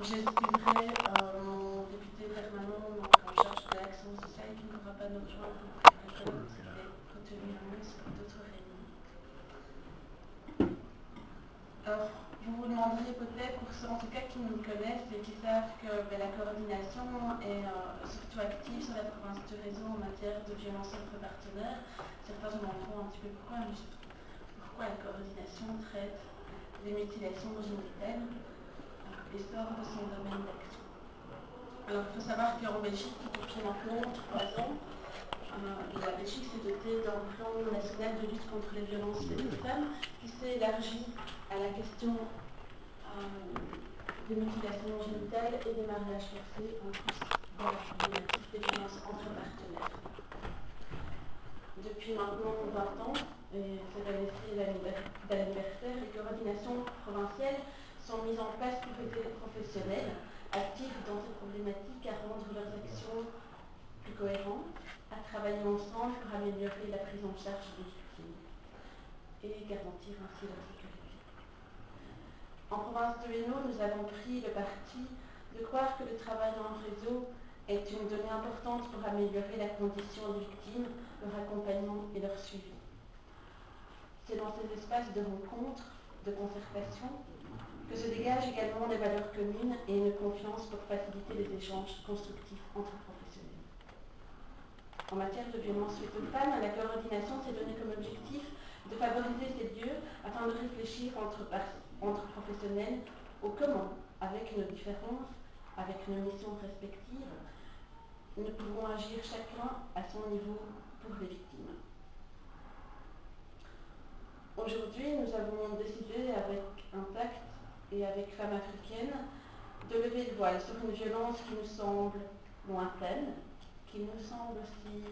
j'excuserai mon député permanent en charge de l'action sociale qui ne pourra pas nous rejoindre pour lequel c'était retenu à nous sur d'autres réunions. Alors, vous vous demanderez peut-être, pour ceux en tout cas qui nous connaissent et qui savent que la coordination est surtout active sur la province du réseau en matière de violence entre partenaires. Certains se demanderont un petit peu pourquoi la coordination traite des mutilations génitales et sort de son domaine d'action. Alors, il faut savoir qu'en Belgique, depuis maintenant 3 ans, la Belgique s'est dotée d'un plan national de lutte contre les violences faites aux femmes qui s'est élargi à la question des mutilations génitales et des mariages forcés, en plus de la problématique des violences entre partenaires. Depuis maintenant 20 ans, et cette année-ci d'anniversaire, les coordinations provinciales sont mises en place pour aider les professionnels actifs dans ces problématiques à rendre leurs actions plus cohérentes, à travailler ensemble pour améliorer la prise en charge des victimes et garantir ainsi leur sécurité. En province de Hainaut, nous avons pris le parti de croire que le travail en réseau est une donnée importante pour améliorer la condition des victimes, leur accompagnement et leur suivi. C'est dans ces espaces de rencontre, de concertation, que se dégagent également des valeurs communes et une confiance pour faciliter les échanges constructifs entre professionnels. En matière de violence faites aux femmes, la coordination s'est donnée comme objectif de favoriser ces lieux afin de réfléchir entre professionnels au comment, avec nos différences, avec nos missions respectives, nous pouvons agir chacun à son niveau pour les victimes. Aujourd'hui, nous avons décidé avec Impact et avec Femmes africaines de lever le voile sur une violence qui nous semble lointaine, qui nous semble aussi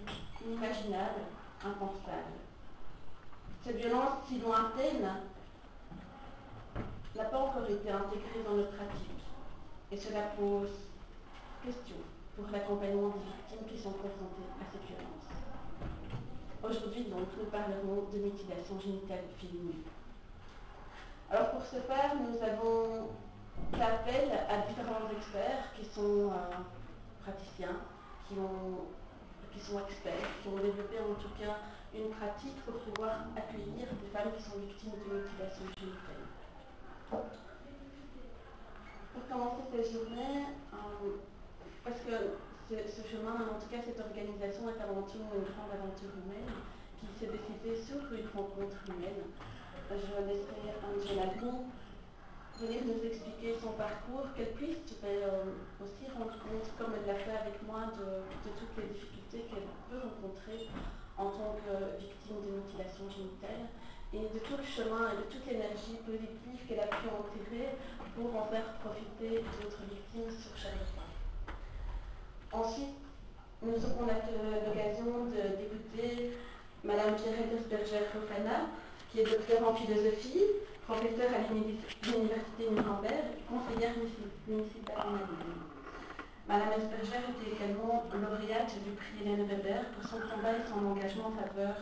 inimaginable, impensable. Cette violence si lointaine n'a pas encore été intégrée dans nos pratiques et cela pose question pour l'accompagnement des victimes qui sont confrontées à cette violence. Aujourd'hui donc, nous parlerons de mutilation génitale féminine. Alors pour ce faire, nous avons fait appel à différents experts qui sont praticiens, qui sont experts, qui ont développé en tout cas une pratique pour pouvoir accueillir des femmes qui sont victimes de mutilation génitale. Pour commencer cette journée, parce que ce chemin, en tout cas cette organisation est avant tout une grande aventure humaine qui s'est décidée sur une rencontre humaine. Je laisserai Angela venir nous expliquer son parcours, qu'elle puisse aussi rendre compte, comme elle l'a fait avec moi, de toutes les difficultés qu'elle peut rencontrer en tant que victime de mutilation génitale et de tout le chemin et de toute l'énergie positive qu'elle a pu en tirer pour en faire profiter d'autres victimes sur chaque fois. Ensuite, nous aurons l'occasion d'écouter Madame Pierrette Esberger-Fofana, qui est docteur en philosophie, professeure à l'Université Nuremberg, conseillère municipale en Allemagne. Madame Esberger était également lauréate du prix Hélène Weber pour son combat et son engagement en faveur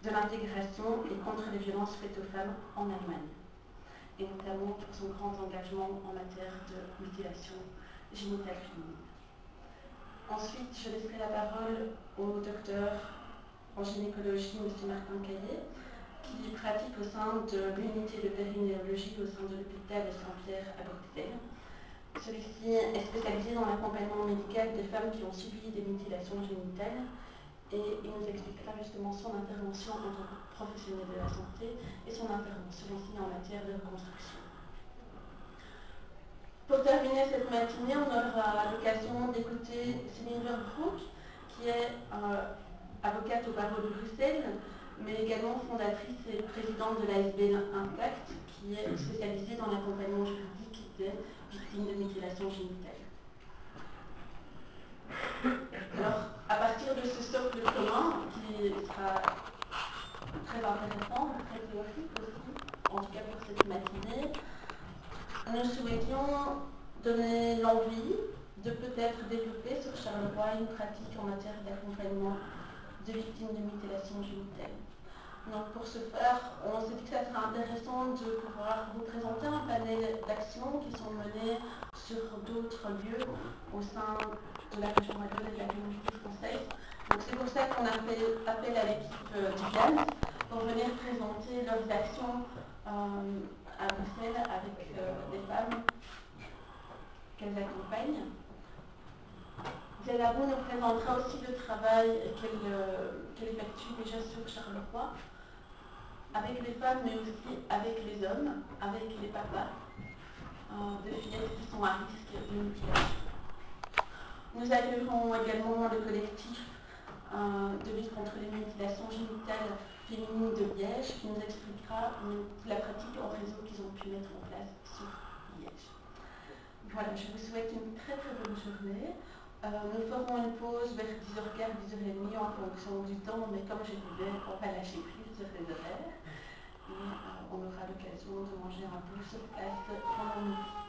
de l'intégration et contre les violences faites aux femmes en Allemagne, et notamment pour son grand engagement en matière de mutilation génitale féminine. Ensuite, je laisserai la parole au docteur en gynécologie, M. Martin Caillé, qui pratique au sein de l'unité de périnéologie au sein de l'hôpital Saint-Pierre à Bruxelles. Celui-ci est spécialisé dans l'accompagnement médical des femmes qui ont subi des mutilations génitales et il nous expliquera justement son intervention en tant que professionnel de la santé et son intervention aussi en matière de reconstruction. Pour terminer cette matinée, on aura l'occasion d'écouter Céline Verbroek, qui est avocate au barreau de Bruxelles, mais également fondatrice et présidente de l'ASBL Impact, qui est spécialisée dans l'accompagnement juridique des victimes de mutilation génitale. Alors, à partir de ce socle commun, qui sera très intéressant, très théorique aussi, en tout cas pour cette matinée, nous souhaitions donner l'envie de peut-être développer sur Charleroi une pratique en matière d'accompagnement de victimes de mutilation génitale. Donc pour ce faire, on s'est dit que ça serait intéressant de pouvoir vous présenter un panel d'actions qui sont menées sur d'autres lieux au sein de la région wallonne et de la communauté française. Donc c'est pour ça qu'on a fait appel à l'équipe du GAMS pour venir présenter leurs actions à Bruxelles avec des femmes qu'elles accompagnent. Dialabo nous présentera aussi le travail qu'elle effectue déjà sur Charleroi, avec les femmes, mais aussi avec les hommes, avec les papas de fillettes qui sont à risque de mutilation. Nous accueillerons également le collectif de lutte contre les mutilations génitales féminines de Liège, qui nous expliquera la pratique en réseau qu'ils ont pu mettre en place sur Liège. Voilà, je vous souhaite une très très bonne journée. Nous ferons une pause vers 10h15, 10h30 en fonction du temps, mais comme je disais, on va lâcher prise sur les horaires et on aura l'occasion de manger un peu sur place pendant midi.